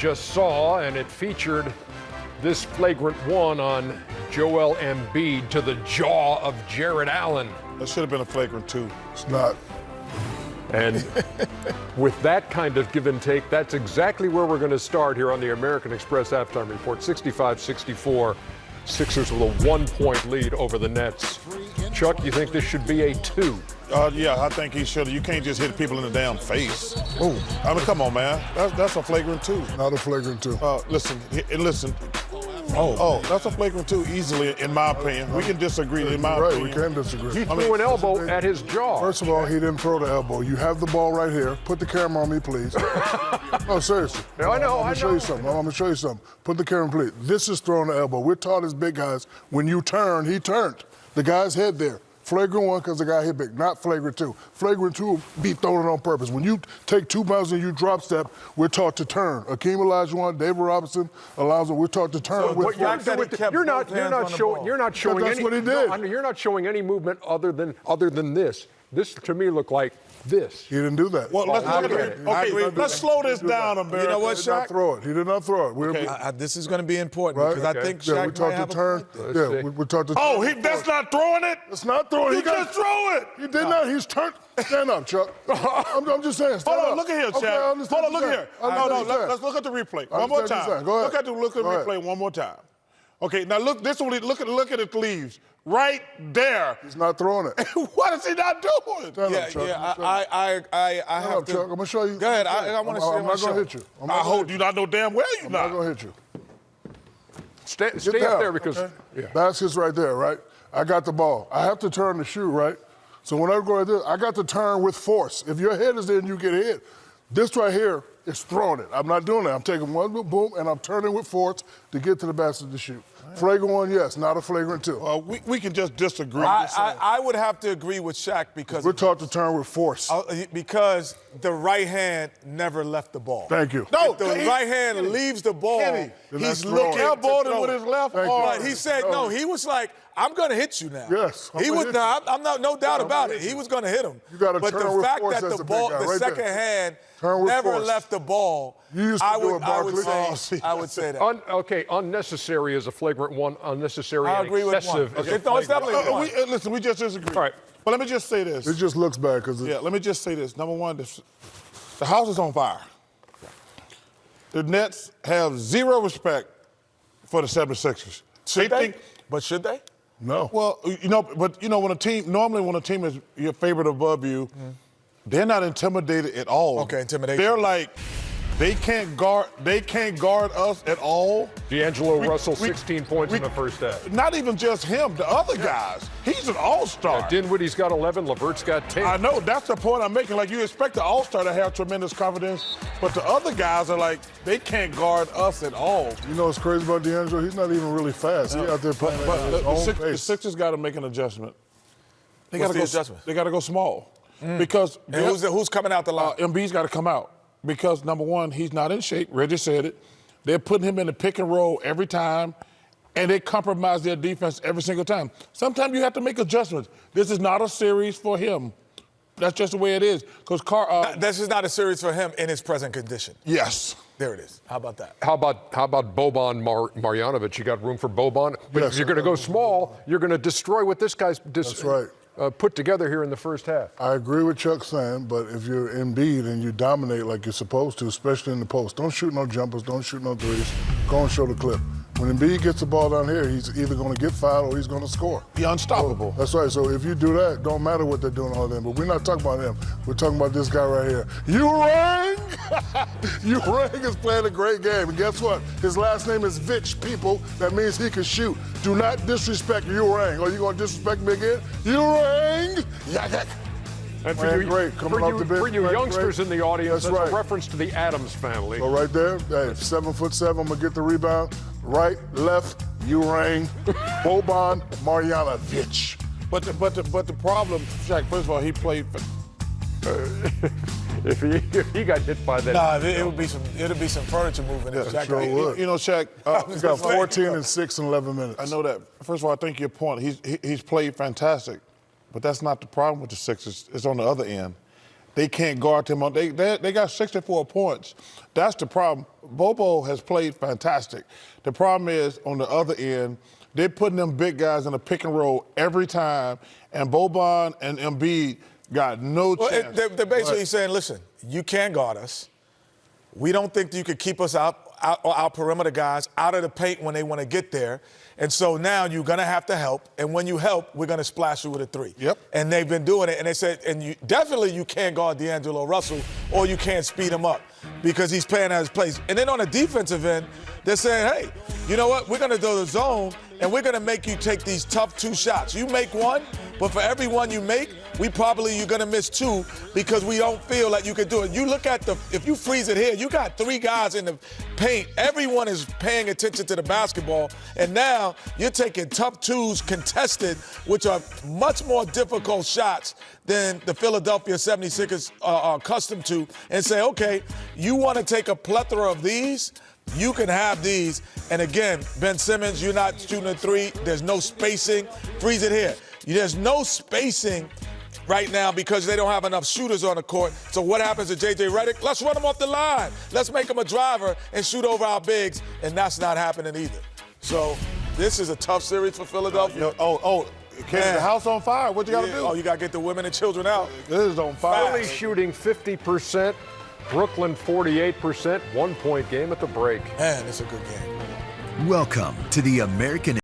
just saw, and it featured this flagrant one on Joel Embiid to the jaw of Jarrett Allen. That should have been a flagrant two. It's not. And with that kind of give and take, that's exactly where we're going to start here on the American Express Halftime Report. 65-64, Sixers with a 1-point lead over the Nets. Chuck, you think this should be a 2? Yeah, I think he should. You can't just hit people in the damn face. Oh, I mean, come on, man. That's a flagrant 2. Not a flagrant 2. Listen. Oh, that's a flagrant 2 easily, in my opinion. We can disagree, in my opinion. Right, we can disagree. He threw an elbow at his jaw. First of all, he didn't throw the elbow. You have the ball right here. Put the camera on me, please. No, seriously. Yeah, I know, I'm going to show you something. I'm going to show you something. Put the camera, please. This is throwing the elbow. We're taught as big guys, when you turn, he turned. The guy's head there. Flagrant 1 because the guy hit big, not flagrant 2. Flagrant 2 be thrown on purpose. When you take 2 bounds and you drop step, we're taught to turn. Akeem Olajuwon, David Robinson, Alonzo, we're taught to turn. So with you're not showing that's any. what he did. No, you're not showing any movement other than this. This to me looked like this. He didn't do that. Well, let's slow this down, America. You know what, He did not Shaq? throw it. He did not throw it. Okay. This is going to be important Right? because I think Shaq we might taught have to a turn. point. Yeah, we're taught to turn. Oh, that's not throwing it? It's not throwing. You just throw it. He did not. He's turned. Stand up, Chuck. I'm just saying. Stand Hold on, up. look at here, Okay, Chad. I understand Hold on, what look you're here. saying. No, let's look at the replay one more time. Go ahead. Look at the replay one more time. Okay, now look. This one. Look at it leaves right there. He's not throwing it. What is he not doing? Stand up, Chuck. I Stand have up, to. Chuck. I'm gonna show you. Go ahead. I want to see I'm my not show. gonna hit you. I hope you not know damn well you I'm not. not gonna hit you. Stay up down. there because Basket's right there, right? I got the ball. I have to turn the shoe, right? So when I go like this, I got to turn with force. If your head is there and you get hit, this right here is throwing it. I'm not doing that. I'm taking one boom and I'm turning with force to get to the basket to shoot. Flagrant 1, yes, not a flagrant 2. We can just disagree. I would have to agree with Shaq because We're taught to turn with force. because the right hand never left the ball. Thank you. No, If the right hand leaves the ball, Kenny, he's throwing. looking to elbowed him throw with it. his left Thank you. arm. But he said no. He was like, "I'm going to hit you now." Yes, I'm he gonna was. hit No, you. I'm not. No doubt I'm about gonna it. hit He you. was going to hit him. You gotta but turn the with fact force that as the a big ball, guy, the right second there. hand Turn with never force. left the ball. You used to I do would. it, I would Barkley. say. I would say that. Okay, unnecessary is a flagrant 1. Unnecessary I and agree with excessive one. is a Okay, no, it's flagrant definitely one. Listen, we just disagree. All right. But let me just say this. It just looks bad because Yeah, let me just say this. Number one, the house is on fire. The Nets have zero respect for the 76ers. Should they? But should they? no. Well, when a team is your favorite above you, they're not intimidated at all. Okay, intimidation. They're like, they can't guard us at all. D'Angelo Russell, 16 points in the first half. Not even just him, the other guys. He's an all-star. Dinwiddie's got 11, LeVert's got 10. I know, that's the point I'm making. Like, you expect the all-star to have tremendous confidence, but the other guys are like, they can't guard us at all. You know what's crazy about D'Angelo? He's not even really fast. He's out there playing at his own The pace. Sixers got to make an adjustment. They What's got to the go. adjustment? They got to go small because And who's coming out the line? Embiid's got to come out because number one, he's not in shape. Reggie said it. They're putting him in the pick and roll every time, and they compromise their defense every single time. Sometimes you have to make adjustments. This is not a series for him. That's just the way it is. Because This is not a series for him in his present condition. yes. There it is. How about that? How about Boban Marjanovic? You got room for Boban? But Yes. if you're going to go small, you're going to destroy what this guy's That's right. put together here in the first half. I agree with Chuck saying, but if you're Embiid and you dominate like you're supposed to, especially in the post, don't shoot no jumpers, don't shoot no threes. Go and show the clip. When Embiid gets the ball down here, he's either going to get fouled or he's going to score. He's unstoppable. That's right. So if you do that, don't matter what they're doing all them. But we're not talking about him. We're talking about this guy right here. Urang! Urang is playing a great game. And guess what? His last name is Vitch, people. That means he can shoot. Do not disrespect Urang. Are you going to disrespect me again? Urang! Yeah. And Man, great. Coming off the bench, for you great, youngsters great. in the audience, That's that's right. a reference to the Addams family. So right there, hey, 7'7", I'm gonna get the rebound. Right, left, Urang, Boban Marjanovic. But the problem, Shaq, first of all, he played. If he got hit by that. Nah, it'll be some furniture moving. Yeah, Shaq, sure right? would. You know, Shaq. He's got 14 and 6 in 11 minutes. I know that. First of all, I think your point. He's played fantastic, but that's not the problem with the Sixers. It's on the other end. they can't guard him. They got 64 points. That's the problem. Bobo has played fantastic. The problem is, on the other end, they're putting them big guys in a pick and roll every time, and Boban and Embiid got no chance. They're basically saying, listen, you can't guard us. We don't think that you could keep us out our perimeter guys out of the paint when they want to get there. And so now you're going to have to help. And when you help, we're going to splash you with a three. Yep. And they've been doing it. And they said, and you can't guard D'Angelo Russell or you can't speed him up because he's playing at his place. And then on the defensive end, they're saying, hey, you know what? We're going to do the zone and we're going to make you take these tough 2 shots. You make one, but for every one you make, you're going to miss 2 because we don't feel like you can do it. You look at if you freeze it here, you got 3 guys in the paint. Everyone is paying attention to the basketball. And now you're taking tough 2s contested, which are much more difficult shots than the Philadelphia 76ers are accustomed to, and say, okay, you want to take a plethora of these? You can have these. And again, Ben Simmons, you're not shooting a 3. There's no spacing. Freeze it here. There's no spacing right now because they don't have enough shooters on the court. So what happens to J.J. Redick? Let's run him off the line. Let's make him a driver and shoot over our bigs, and that's not happening either. So this is a tough series for Philadelphia. The house on fire. What you got to do? Oh, you got to get the women and children out. It is on fire. Philly shooting 50%, Brooklyn 48%, 1-point game at the break. Man, it's a good game. Welcome to the American